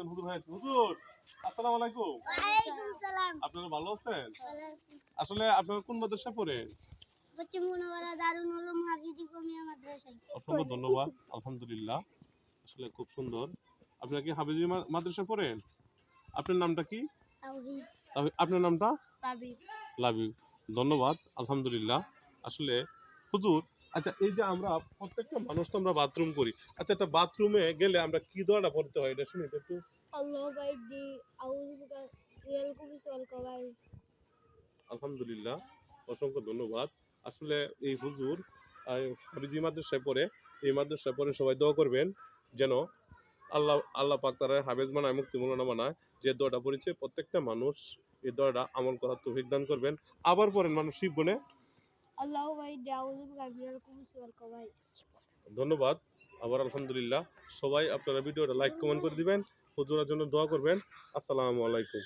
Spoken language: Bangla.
একজন হুজুর ভাই হুজুর আসসালামু আলাইকুম। ওয়ালাইকুম সালাম। আপনারা ভালো আছেন? ভালো আছি। আসলে আপনারা কোন মাদ্রাসায় পড়েন? বচ্চি মুনাওয়ারা দারুল উলুম হাফিজি কমিয়া মাদ্রাসায়। অসংখ্য ধন্যবাদ। আলহামদুলিল্লাহ। আসলে খুব সুন্দর। আপনারা কি হাফেজি মাদ্রাসায় পড়েন? আপনার নামটা কি? তাওহীদ। আপনার নামটা? তাবিব। লাবিব। ধন্যবাদ। আলহামদুলিল্লাহ। আসলে হুজুর, আচ্ছা এই যে আমরা প্রত্যেকটা মানুষ তো আমরা বাথরুম করি। আচ্ছা একটা বাথরুমে গেলে আমরা কি দোয়াটা পড়তে হয় এটা শুনি তো একটু। আল্লাহু বাইদি আউযু বিকা মিনাল খুবুসি ওয়াল কাবাইস। আলহামদুলিল্লাহ। অসংখ্য ধন্যবাদ। আসলে এই হুজুর হাফেজি মাদ্রাসায় পড়ে। এই মাদ্রাসায় পড়ে সবাই দোয়া করবেন যেন আল্লাহ পাক তারা হাফেজ বানায় মুক্তি মৌলানা বানায়। যে দোয়াটা পড়েছে প্রত্যেকটা মানুষ এই দোয়াটা আমল করার তৌফিক দান করবেন। আবার পড়েন মানুষ শিখবনে। আল্লাহু বাইদি আউযু বিকা মিনাল খুবুসি ওয়াল কাবাইস। ধন্যবাদ। আবার আলহামদুলিল্লাহ। সবাই আপনারা ভিডিওটা লাইক কমেন্ট করে দিবেন। হুজুরের জন্য দোয়া করবেন। আসসালামু আলাইকুম।